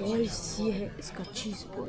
Guys ये है इसका चीज बॉल।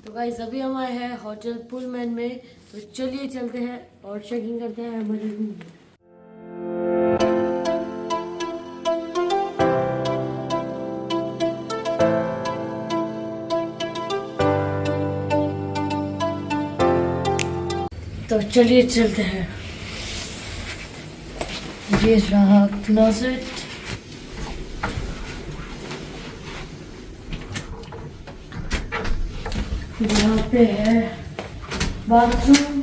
तो गाइस अभी हम आए हैं होटल पुलमैन में, तो चलिए चलते हैं और चेकिंग करते हैं हमारे रूम में। तो चलिए चलते हैं। ये रहा क्लोजेट, यहाँ पे है बाथरूम।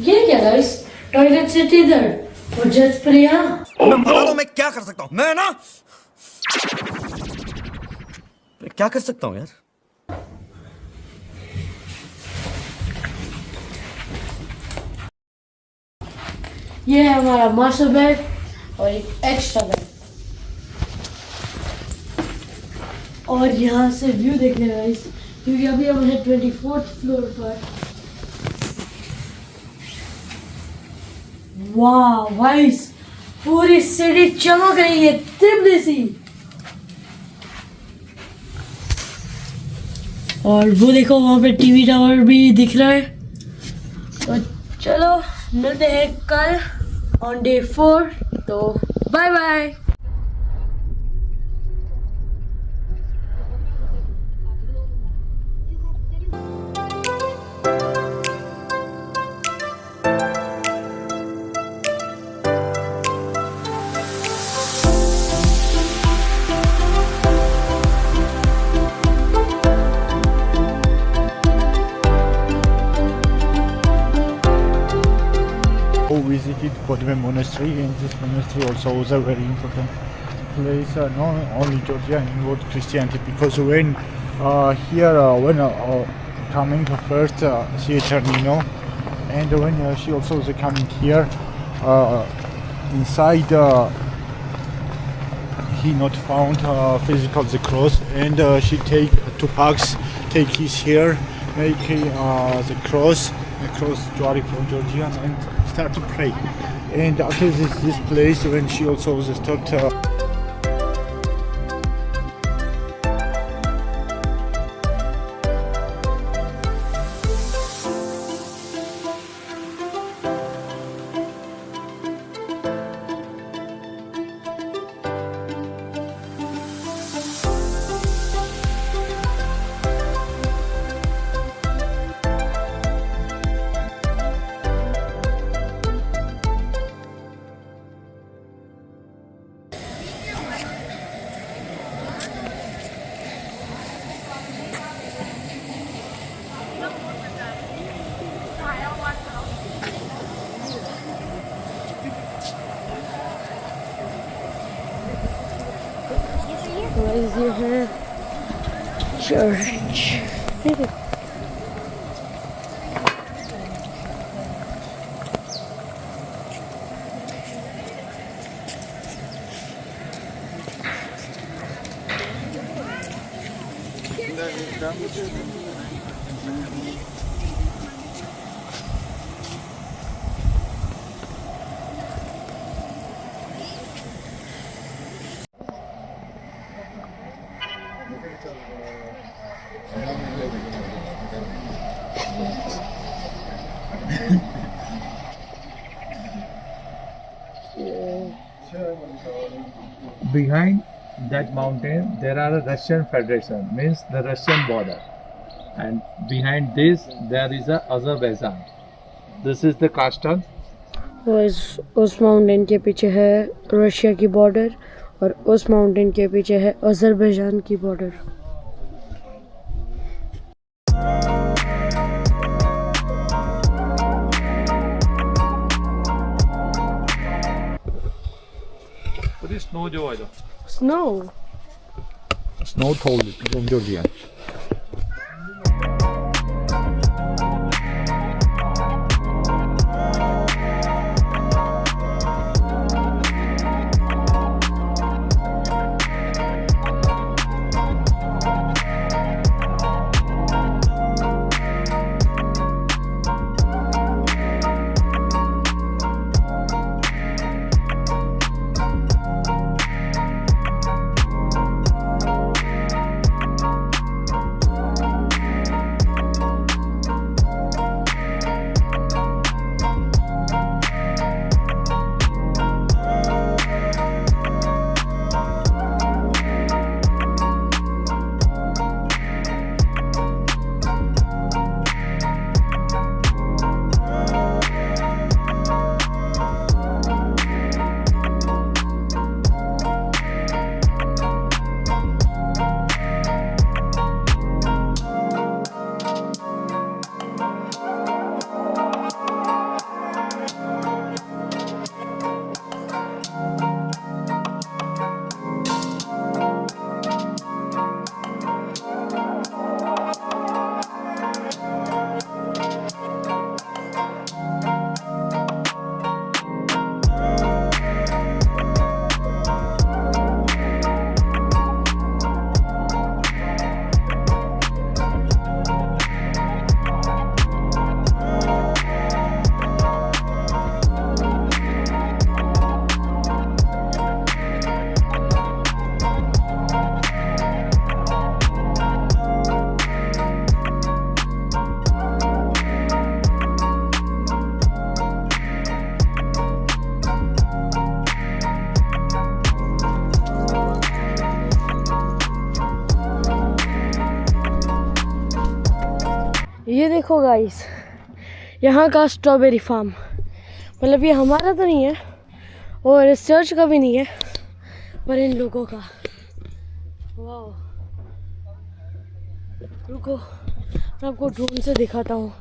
ये क्या गाइस, टॉयलेट सीट इधर और जज पर यहाँ। मैं बता दो मैं क्या कर सकता हूँ, मैं क्या कर सकता हूँ यार। ये है हमारा मास्टर बेड और एक एक्स्ट्रा बेड, और यहाँ से व्यू देखने गाइस, क्योंकि अभी हम हैं 24th फ्लोर पर। वाह गाइस, पूरी सिटी चमक रही है तिब्बती सी। और वो देखो वहाँ पे टीवी टावर भी दिख रहा है। तो चलो मिलते हैं कल ऑन डे 4, तो bye bye. Visited Bodbe Monastery, and this monastery also was a very important place, not only Georgia in world Christianity, because when coming first she Ternino, and when she also was coming here inside he not found physical the cross, and she take two packs, take his hair, make the cross Jari from Georgia, and start to pray. And after this place, when she also was stopped ये है church. Behind that mountain there are a Russian Federation, means the Russian border, and behind this there is a Azerbaijan. This is the Kashtan. उस mountain के पीछे है Russia की border, और उस mountain के पीछे है अजरबैजान की बॉर्डर। स्नो जो है snow told from Georgia. ये देखो गाइस, यहाँ का स्ट्रॉबेरी फार्म, मतलब ये हमारा तो नहीं है और इस चर्च का भी नहीं है, पर इन लोगों का। वाह, रुको मैं आपको ड्रोन से दिखाता हूँ।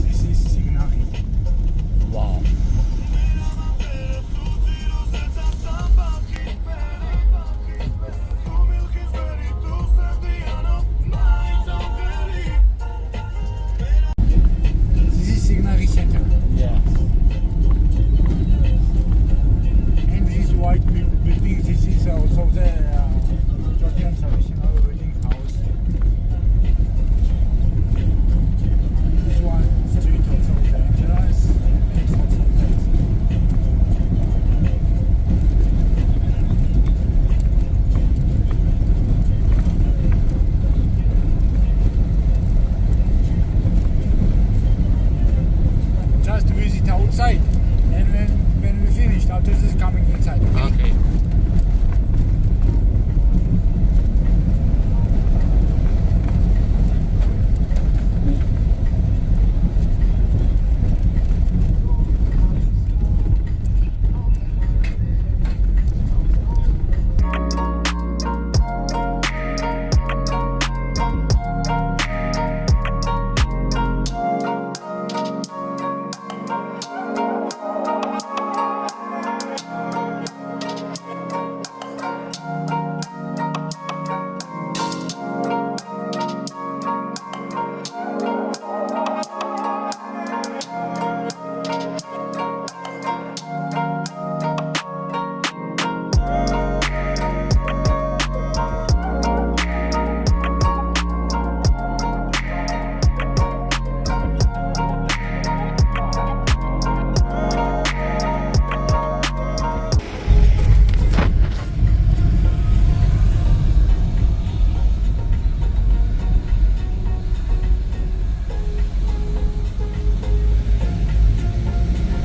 This is Signagi. Wow. This is Signagi Center. Yeah. And this white building, this is also the Georgian traditional wedding house. This one street also the entrance. It's also there. Just visit outside, and when we finished, after this coming inside. Okay.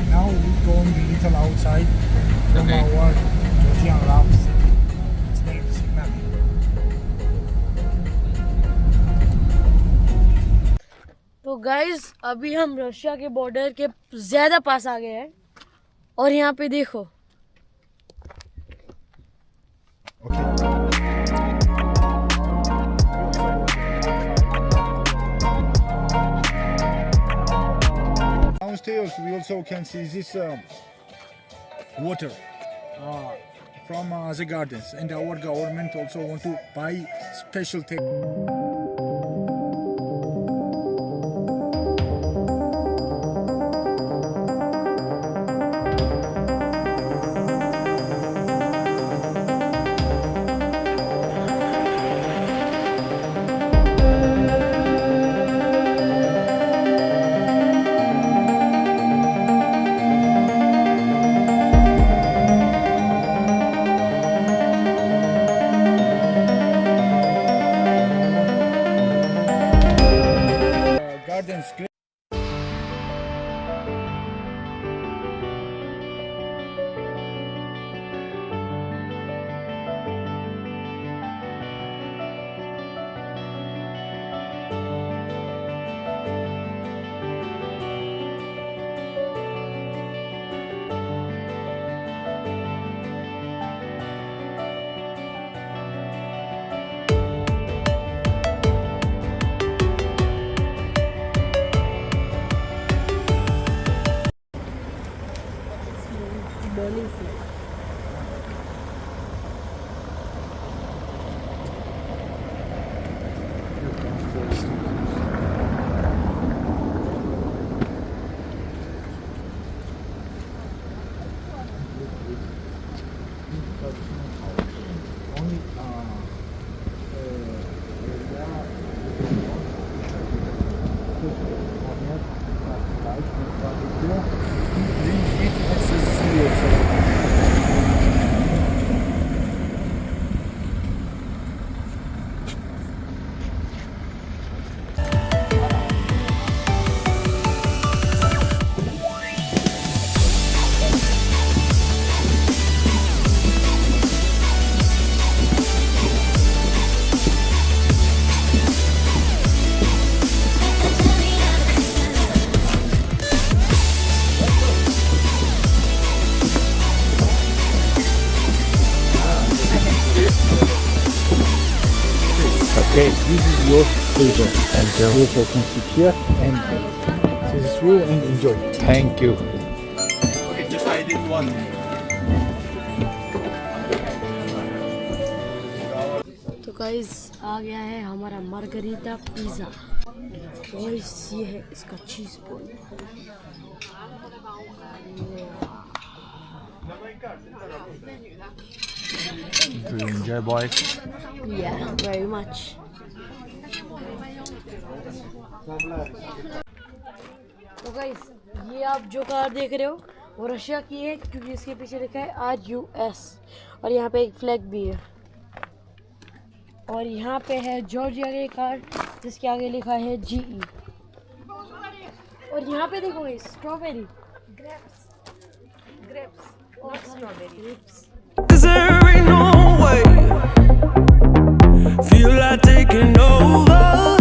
Now we're going a little outside from Okay. our Georgian love city. Its name is Signagi. तो guys अभी हम Russia के border के ज़्यादा पास आ गए हैं और यहाँ पे देखो, Downstairs we also can see this water from the gardens, and our government also want to buy special gardens. Okay. This is your table. Thank you. You can sit here and see this view and enjoy. Thank you. तो guys आ गया है हमारा margarita pizza. Guys ये है इसका चीज़ ball. Do you enjoy, boys? Yeah, very much. तो guys ये आप जो कार देख रहे हो वो रशिया की है, क्योंकि इसके पीछे लिखा है RUS और यहाँ पे एक फ्लैग भी है। और यहाँ पे है जॉर्जिया की कार जिसके आगे लिखा है GE। और यहाँ पे देखो स्ट्रॉबेरी ग्रेप्स और strawberry grapes. 'Cause there ain't no way. Feel like taking over.